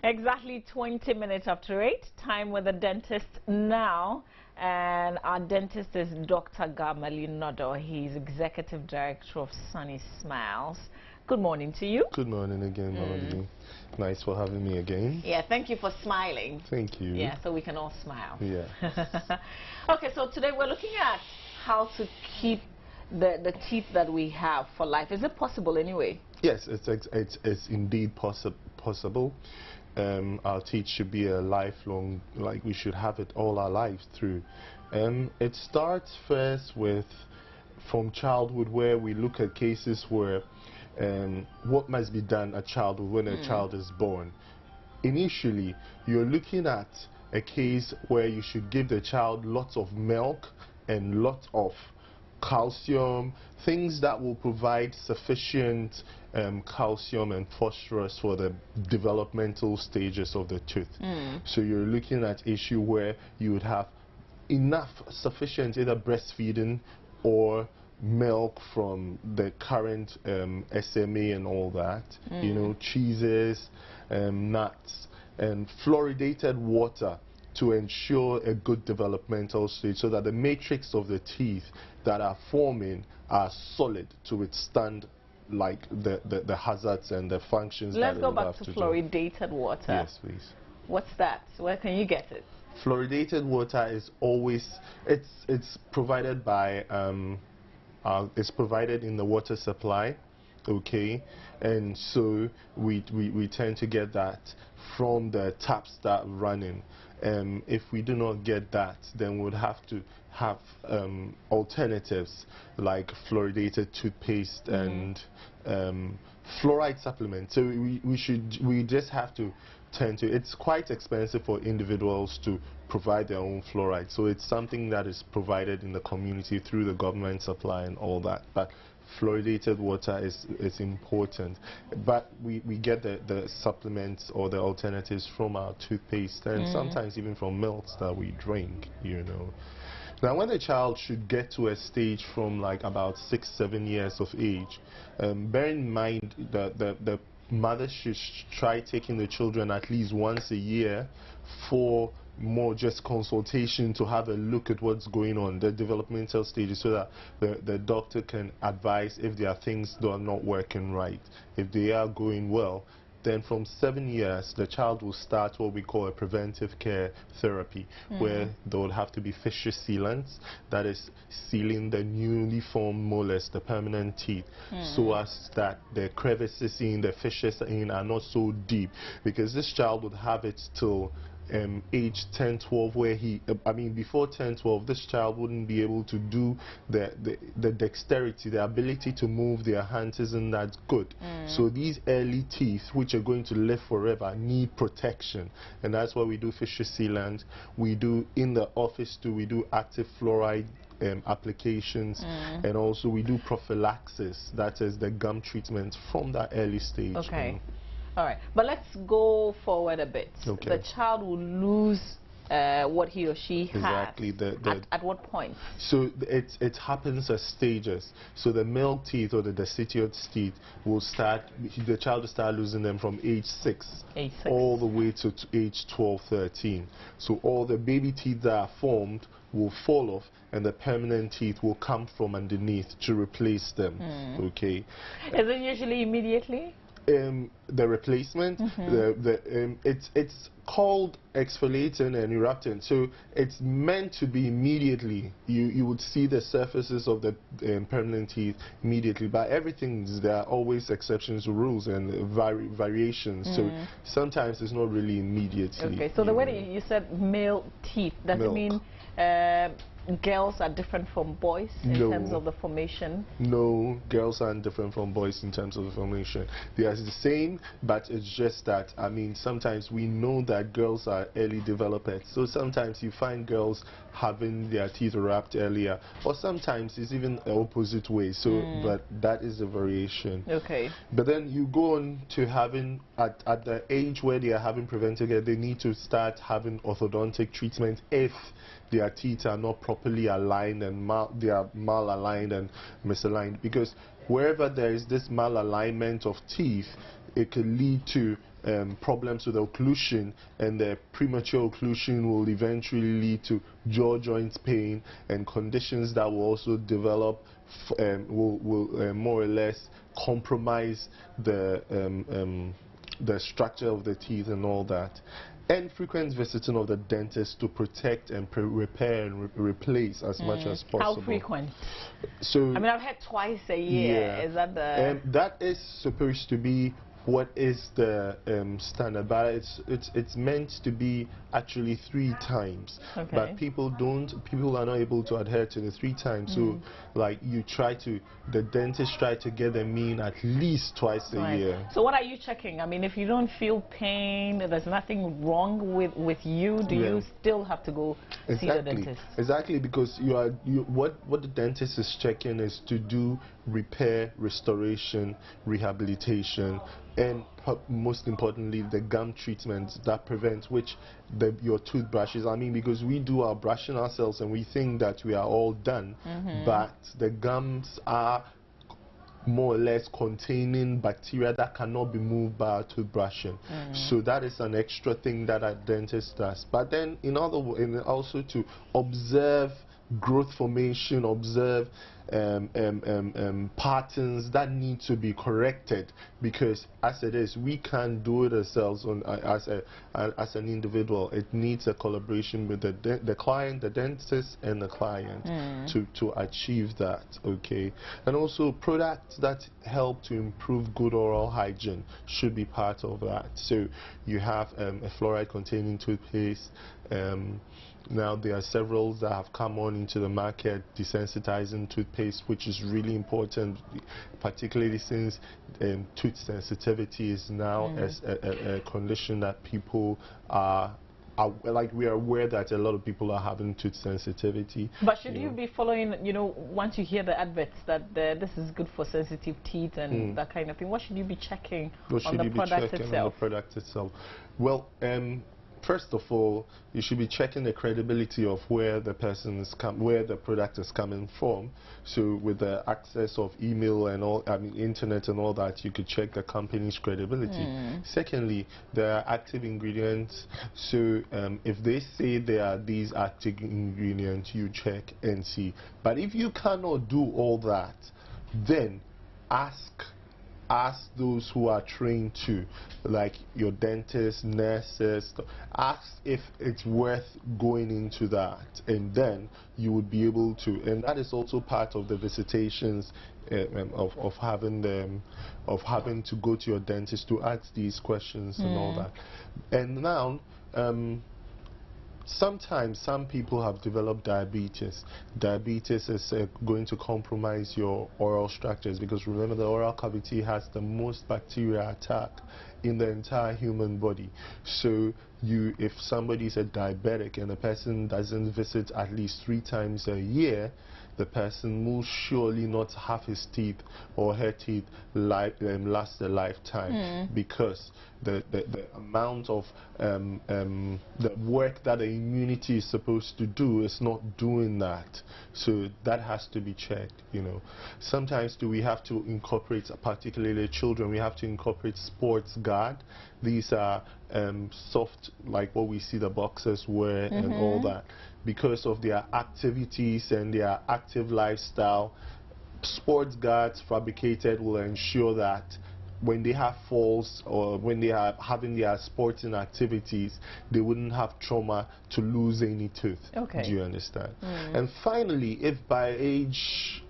Exactly 20 minutes after 8, time with the dentist now. And our dentist is Dr. Gamali Nodo. He's Executive Director of Sunny Smiles. Good morning to you. Good morning again, Melody. Nice for having me again. Yeah, thank you for smiling. Thank you. Yeah, so we can all smile. Yeah. Okay, so today we're looking at how to keep the teeth that we have for life. Is it possible anyway? Yes, it's indeed possible. Our teeth should be a lifelong, like we should have it all our lives through. It starts first with from childhood, where we look at cases where what must be done at childhood when a child is born. Initially, you're looking at a case where you should give the child lots of milk and lots of calcium, things that will provide sufficient calcium and phosphorus for the developmental stages of the tooth. So you're looking at issue where you would have enough, sufficient either breastfeeding or milk from the current SMA and all that, you know, cheeses, nuts, and fluoridated water to ensure a good developmental stage, so that the matrix of the teeth that are forming are solid to withstand like the hazards and the functions. Let's go back to fluoridated water. Yes, please. What's that? Where can you get it? Fluoridated water is always, it's provided by it's provided in the water supply, okay, and so we tend to get that from the taps that are running. If we do not get that, then we would have to have alternatives like fluoridated toothpaste and fluoride supplements. So we just have to tend to, it's quite expensive for individuals to provide their own fluoride, so it's something that is provided in the community through the government supply and all that. But fluoridated water is important, but we get the supplements or the alternatives from our toothpaste and sometimes even from milks that we drink, you know. Now, when a child should get to a stage from like about 6-7 years of age, bear in mind that the mothers should try taking the children at least once a year for more just consultation, to have a look at what's going on, the developmental stages, so that the doctor can advise if there are things that are not working right. If they are going well, then from 7 years the child will start what we call a preventive care therapy, where there will have to be fissure sealants, that is sealing the newly formed molars, the permanent teeth, so as that the crevices in the fissures in are not so deep, because this child would have it till age 10-12, where before 10-12 this child wouldn't be able to do the dexterity, the ability to move their hands isn't that good. So these early teeth, which are going to live forever, need protection, and that's why we do fissure sealant. We do in the office too, we do active fluoride applications, and also we do prophylaxis, that is the gum treatment from that early stage. Okay. All right, but let's go forward a bit. Okay. The child will lose what he or she has. Exactly. At what point? So it happens as stages. So the milk teeth or the deciduous teeth will start, the child will start losing them from age 6. All the way to age 12-13. So all the baby teeth that are formed will fall off, and the permanent teeth will come from underneath to replace them. Okay. Is it usually immediately? The replacement, it's called exfoliating and erupting, so it's meant to be immediately. You would see the surfaces of the permanent teeth immediately, but there are always exceptions to rules and variations, so sometimes it's not really immediately. Okay, so the way that you said male teeth, does it mean girls are different from boys in terms of the formation? No, girls aren't different from boys in terms of the formation. They are the same, but it's just that, sometimes we know that girls are early developers, so sometimes you find girls having their teeth wrapped earlier, or sometimes it's even the opposite way, so but that is a variation. Okay. But then you go on to having, at the age where they are having preventive care, they need to start having orthodontic treatment if their teeth are not properly aligned and they are malaligned and misaligned, because wherever there is this malalignment of teeth, it can lead to problems with occlusion, and the premature occlusion will eventually lead to jaw joint pain and conditions that will also develop, will more or less compromise the structure of the teeth and all that. And frequent visiting of the dentist to protect and repair and replace as much as possible. How frequent? So I mean, I've had twice a year. yeah, Is that the? That is supposed to be what is the standard, but it's meant to be actually 3 times. Okay. But people are not able to adhere to the 3 times. So like the dentist try to get them in at least twice a year. So what are you checking? I mean, if you don't feel pain, there's nothing wrong with you, do you still have to go see the dentist? Exactly, because what the dentist is checking is to do repair, restoration, rehabilitation, and most importantly the gum treatment that prevents your toothbrushes. I mean, because we do our brushing ourselves and we think that we are all done, but the gums are more or less containing bacteria that cannot be moved by our toothbrushing. So that is an extra thing that a dentist does. But then also to observe growth formation, observe patterns that need to be corrected, because as it is, we can't do it ourselves as an individual. It needs a collaboration with the client, the dentist, and the client to achieve that. Okay, and also products that help to improve good oral hygiene should be part of that. So you have a fluoride containing toothpaste. Now there are several that have come on into the market, desensitizing toothpaste, which is really important, particularly since tooth sensitivity is now a condition that people are like, we are aware that a lot of people are having tooth sensitivity. But should you be following, once you hear the adverts that this is good for sensitive teeth and that kind of thing, what should you be checking on the product itself? Well, first of all, you should be checking the credibility of where the product is coming from. So with the access of email and all, internet and all that, you could check the company's credibility. Secondly, there are active ingredients. So if they say there are these active ingredients, you check and see. But if you cannot do all that, then ask those who are trained to, like your dentists, nurses, ask if it's worth going into that, and then you would be able to. And that is also part of the visitations of having to go to your dentist to ask these questions and all that. And now, sometimes some people have developed diabetes. Diabetes is going to compromise your oral structures, because remember, the oral cavity has the most bacteria attack in the entire human body. So if somebody is a diabetic and a person doesn't visit at least 3 times a year, the person will surely not have his teeth or her teeth last a lifetime, because the amount of the work that the immunity is supposed to do is not doing that. So that has to be checked. Sometimes we have to incorporate, particularly children, we have to incorporate sports guard. These are soft, like what we see the boxers wear and all that, because of their activities and their active lifestyle. Sports guards fabricated will ensure that when they have falls or when they are having their sporting activities, they wouldn't have trauma to lose any tooth. Okay. Do you understand? And finally, if by age,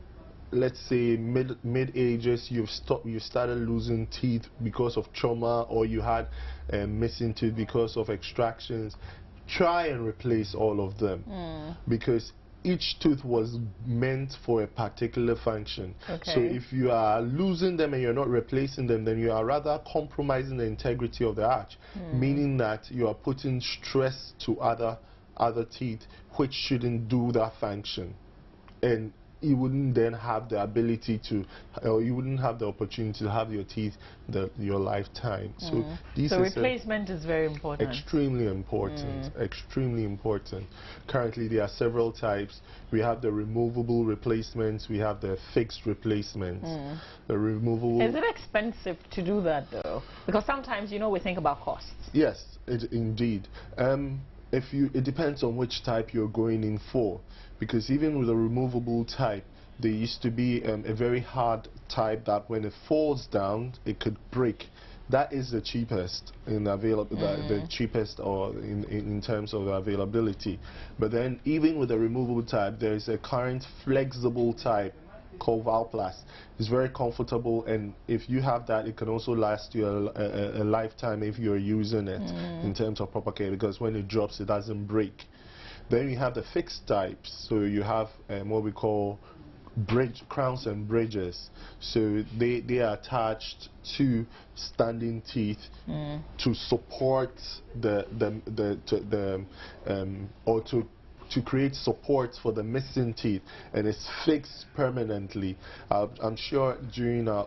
let's say mid-ages, you started losing teeth because of trauma, or you had missing teeth because of extractions, try and replace all of them, because each tooth was meant for a particular function. Okay. So if you are losing them and you're not replacing them, then you are rather compromising the integrity of the arch, meaning that you are putting stress to other teeth which shouldn't do that function. And you wouldn't then have the ability to, or you wouldn't have the opportunity to have your teeth your lifetime. So so replacement is very important. Extremely important. Extremely important. Currently, there are several types. We have the removable replacements. We have the fixed replacements. The removable. Is it expensive to do that though? Because sometimes, you know, we think about costs. Yes, indeed. It depends on which type you're going in for, because even with a removable type, there used to be a very hard type that when it falls down, it could break. That is the cheapest in the cheapest or in terms of availability. But then even with the removable type, there is a current flexible type called Valplast. It's very comfortable, and if you have that, it can also last you a lifetime if you're using it in terms of proper care, because when it drops, it doesn't break. Then you have the fixed types. So you have what we call crowns and bridges. So they are attached to standing teeth to support or to create support for the missing teeth, and it's fixed permanently. I'm sure during our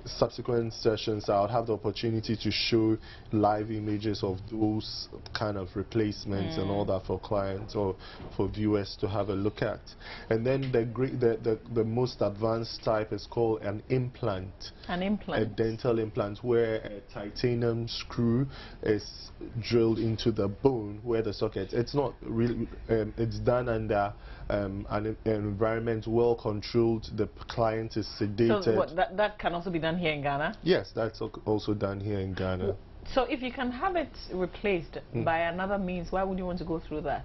subsequent sessions I'll have the opportunity to show live images of those kind of replacements and all that for clients or for viewers to have a look at. And then the most advanced type is called an implant. An implant? A dental implant, where a titanium screw is drilled into the bone where the socket. It's not really it's done under an environment well controlled. The client is sedated. So what, that can also be done here in Ghana? Yes, that's also done here in Ghana. So if you can have it replaced by another means, why would you want to go through that?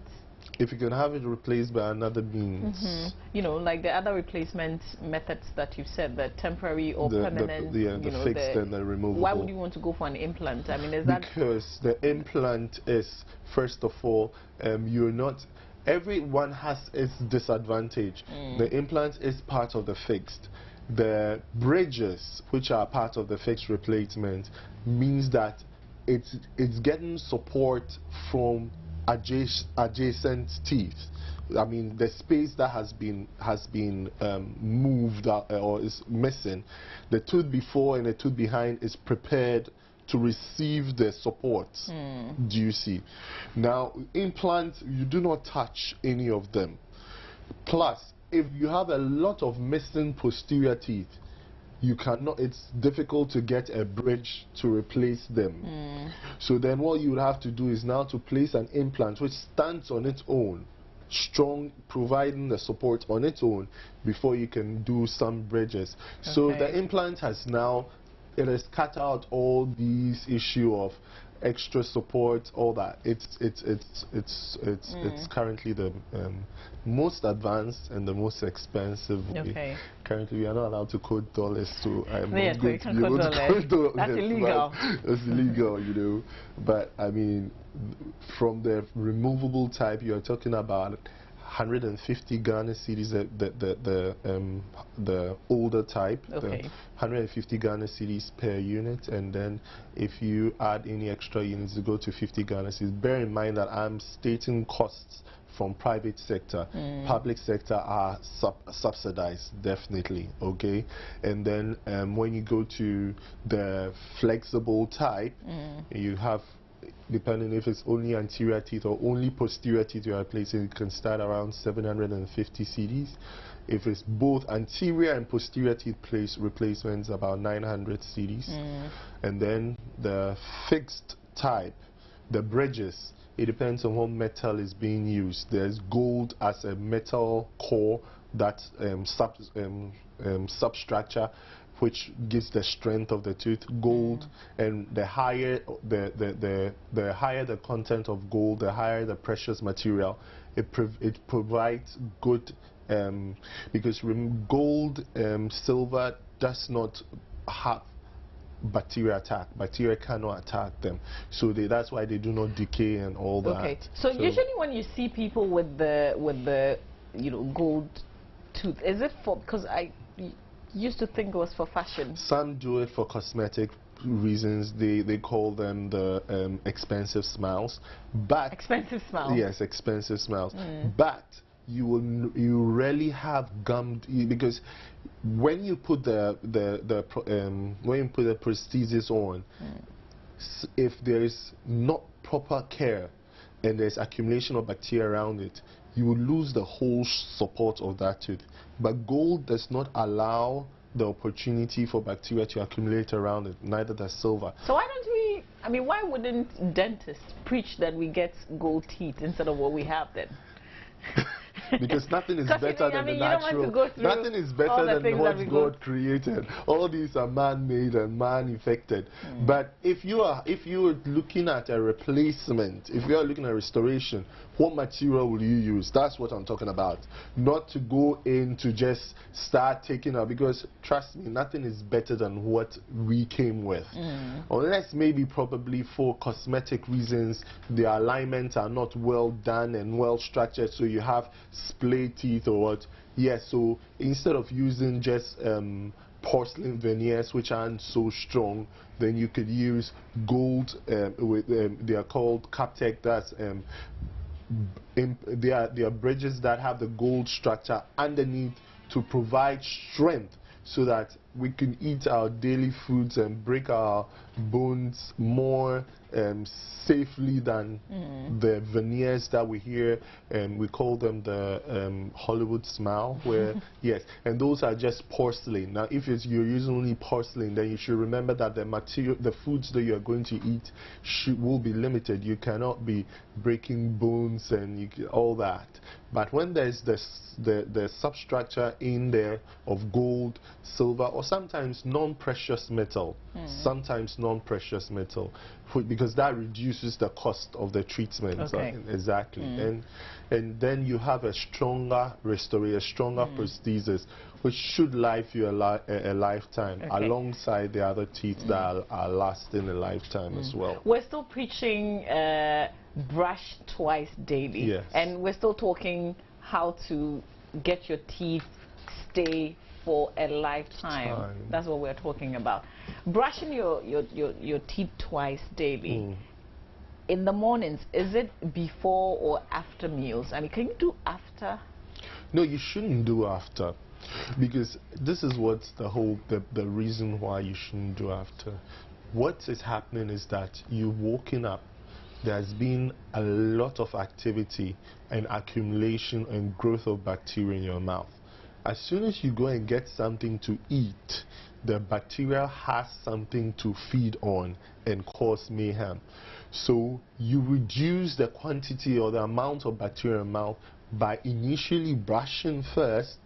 If you can have it replaced by another means. You know, like the other replacement methods that you've said, the temporary or permanent. The fixed and the removable. Why would you want to go for an implant? I mean, is that... Because the implant is, first of all, you're not... Everyone has its disadvantage. The implant is part of the fixed. The bridges, which are part of the fixed replacement, means that it's getting support from adjacent teeth. I mean, the space that has been moved or is missing, the tooth before and the tooth behind is prepared to receive the support. Do you see? Now, implants, you do not touch any of them. Plus, if you have a lot of missing posterior teeth, you cannot, it's difficult to get a bridge to replace them. So then what you would have to do is now to place an implant which stands on its own, strong, providing the support on its own before you can do some bridges. So the implant has now, it has cut out all these issue of extra support, all that. It's currently the most advanced and the most expensive. Currently, we are not allowed to quote dollars to. Yes, we can quote dollars. That's illegal. That's illegal, you know. But I mean, from the removable type, you are talking about 150 Ghana cedis, the older type, 150 Ghana cedis per unit, and then if you add any extra units, you go to 50 Ghana cedis. Bear in mind that I'm stating costs from private sector. Public sector are subsidized, definitely, okay? And then when you go to the flexible type, you have, depending if it's only anterior teeth or only posterior teeth you are replacing, it can start around 750 cedis. If it's both anterior and posterior teeth replacements, about 900 cedis. And then the fixed type, the bridges, it depends on what metal is being used. There's gold as a metal core, that substructure, which gives the strength of the tooth, gold, and the higher the higher the content of gold, the higher the precious material. It provides good, because gold, silver does not have bacteria attack. Bacteria cannot attack them, so that's why they do not decay and all that. So usually when you see people with the gold tooth, is it for, because I used to think it was for fashion? Some do it for cosmetic reasons. They call them the expensive smiles. But expensive smiles? Yes, expensive smiles. But you rarely have gummed, because when you put the prosthesis on, if there is not proper care and there's accumulation of bacteria around it, you will lose the whole support of that tooth. But gold does not allow the opportunity for bacteria to accumulate around it, neither does silver. So why don't we, I mean, why wouldn't dentists preach that we get gold teeth instead of what we have then? Because nothing is better than the natural. Nothing is better than what God created. All these are man-made and man-infected. But if you are looking at a replacement, if you are looking at restoration, what material will you use? That's what I'm talking about. Not to go in to just start taking out, because trust me, nothing is better than what we came with. Unless maybe probably for cosmetic reasons, the alignments are not well done and well structured, so you have splay teeth or what. Yes, so instead of using just porcelain veneers which aren't so strong, then you could use gold with they are called Captech. That's they are bridges that have the gold structure underneath to provide strength, so that we can eat our daily foods and break our bones more safely than the veneers that we hear, and we call them the Hollywood smile, where yes, and those are just porcelain. Now if you're using only porcelain, then you should remember that the foods that you're going to eat will be limited. You cannot be breaking bones and all that. But when there's the substructure in there of gold, silver, or sometimes non-precious metal, because that reduces the cost of the treatment. Okay. Exactly. And then you have a stronger restoration, a stronger prosthesis, which should life you a lifetime, alongside the other teeth that are lasting a lifetime as well. We're still preaching brush twice daily. Yes. And we're still talking how to get your teeth stay for a lifetime. That's what we're talking about. Brushing your teeth twice daily. In the mornings, is it before or after meals? I mean, can you do after? No, you shouldn't do after, because this is what's the reason why you shouldn't do after. What is happening is that you're waking up, there's been a lot of activity and accumulation and growth of bacteria in your mouth. As soon as you go and get something to eat, the bacteria has something to feed on and cause mayhem. So you reduce the quantity or the amount of bacteria in your mouth by initially brushing first,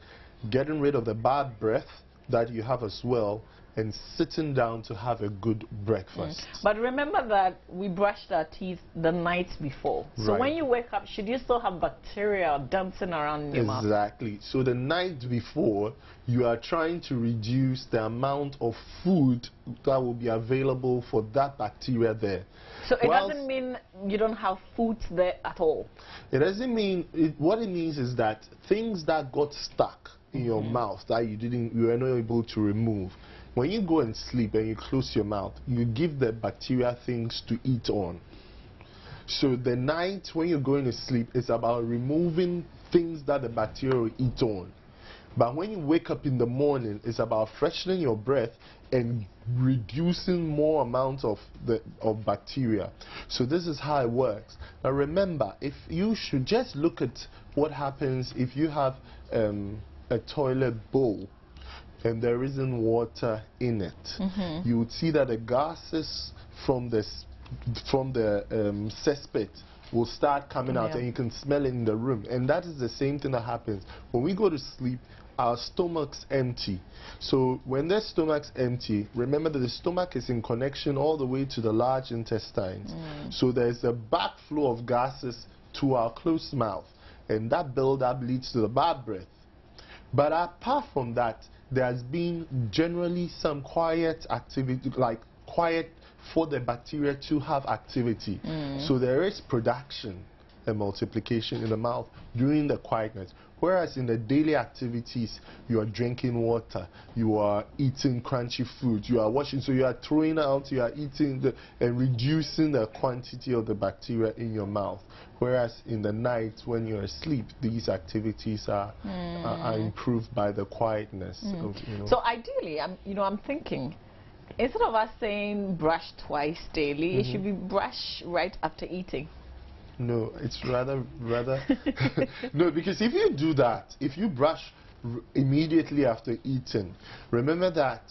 getting rid of the bad breath that you have as well, and sitting down to have a good breakfast. But remember that we brushed our teeth the night before. So when you wake up, should you still have bacteria dancing around in your mouth? Exactly. So the night before, you are trying to reduce the amount of food that will be available for that bacteria there. So it doesn't mean you don't have foods there at all? It doesn't mean, what it means is that things that got stuck in your mouth that you were not able to remove, when you go and sleep and you close your mouth, you give the bacteria things to eat on. So the night when you're going to sleep, it's about removing things that the bacteria will eat on. But when you wake up in the morning, it's about freshening your breath and reducing more amounts of bacteria. So this is how it works. Now remember, if you should just look at what happens if you have a toilet bowl and there isn't water in it. You would see that the gases from the cesspit will start coming out, and you can smell it in the room. And that is the same thing that happens when we go to sleep. Our stomach's empty. So when the stomach's empty, remember that the stomach is in connection all the way to the large intestines. So there's a backflow of gases to our closed mouth, and that buildup leads to the bad breath. But apart from that, there has been generally some quiet activity, like quiet for the bacteria to have activity. So there is production. and multiplication in the mouth during the quietness. Whereas in the daily activities, you are drinking water, you are eating crunchy food, you are washing, so you are throwing out, you are eating and reducing the quantity of the bacteria in your mouth. Whereas in the night, when you're asleep, these activities are improved by the quietness. Of, So ideally, I'm thinking, instead of us saying brush twice daily, it should be brush right after eating. No, it's rather no, because if you do that, if you brush immediately after eating, remember that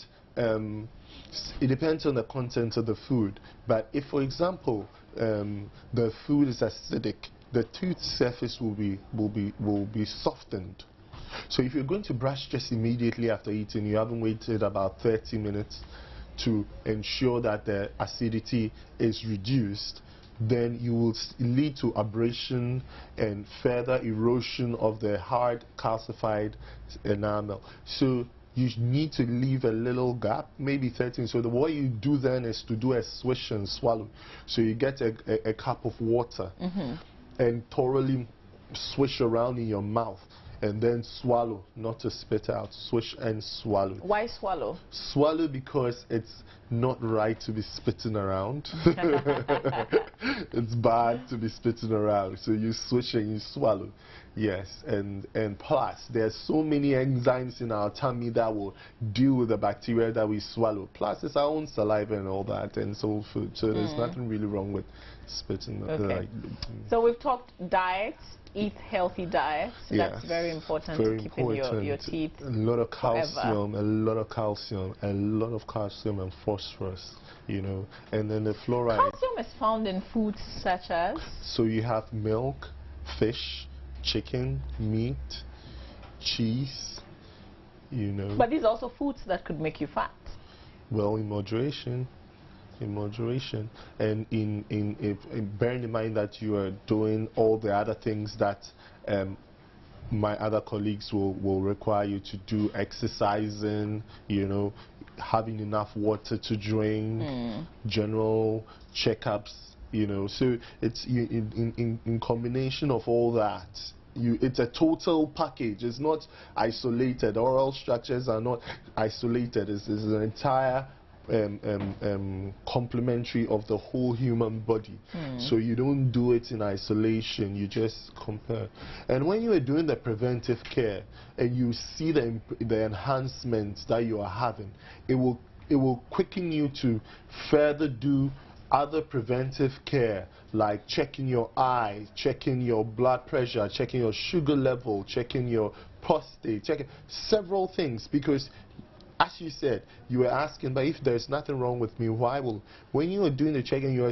it depends on the content of the food. But if, for example, the food is acidic, the tooth surface will be softened. So if you're going to brush just immediately after eating, you haven't waited about 30 minutes to ensure that the acidity is reduced, then you will lead to abrasion and further erosion of the hard calcified enamel. So you need to leave a little gap, maybe 13. So what you do then is to do a swish and swallow. So you get a cup of water and thoroughly swish around in your mouth. And then swallow, not to spit out. Swish and swallow. Why swallow? Swallow because it's not right to be spitting around. It's bad to be spitting around. So you swish and you swallow. Yes, and plus there's so many enzymes in our tummy that will deal with the bacteria that we swallow. Plus it's our own saliva and all that and soul food. So there's nothing really wrong with spitting. Okay. So we've talked diets. Eat healthy diets. That's very important to keep in your teeth. A lot of calcium, forever. a lot of calcium, a lot of calcium and phosphorus, and then the fluoride. Calcium is found in foods such as? So you have milk, fish, chicken, meat, cheese, But these are also foods that could make you fat. Well, in moderation. And bearing in mind that you are doing all the other things that my other colleagues will require you to do, exercising, having enough water to drink, general checkups, so it's in combination of all that. It's a total package. It's not isolated. Oral structures are not isolated. It's an entire complementary of the whole human body. So you don't do it in isolation, you just compare. And when you are doing the preventive care and you see the enhancements that you are having, it will quicken you to further do other preventive care, like checking your eye, checking your blood pressure, checking your sugar level, checking your prostate, checking several things. Because as you said, you were asking, but if there's nothing wrong with me, why will, when you are doing the checking, you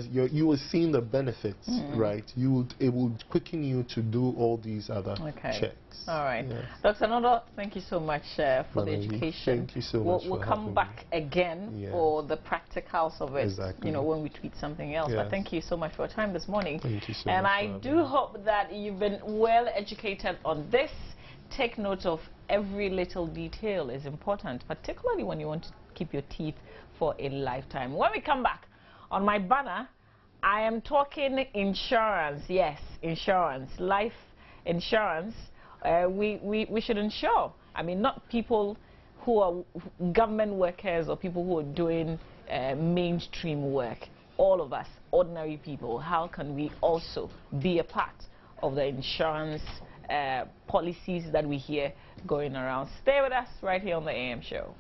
are seeing the benefits, right? It will quicken you to do all these other checks. All right. Yes. Dr. Nodo, thank you so much for the education. Thank you so much. We'll come back again for the practicals of it, when we tweet something else. But thank you so much for your time this morning. Thank you so much. And I do hope that you've been well educated on this. Take note of every little detail is important, particularly when you want to keep your teeth for a lifetime. When we come back, on my banner, I am talking insurance. Yes, insurance, life insurance. We should insure. I mean, not people who are government workers or people who are doing mainstream work. All of us, ordinary people, how can we also be a part of the insurance policies that we hear going around? Stay with us right here on the AM show.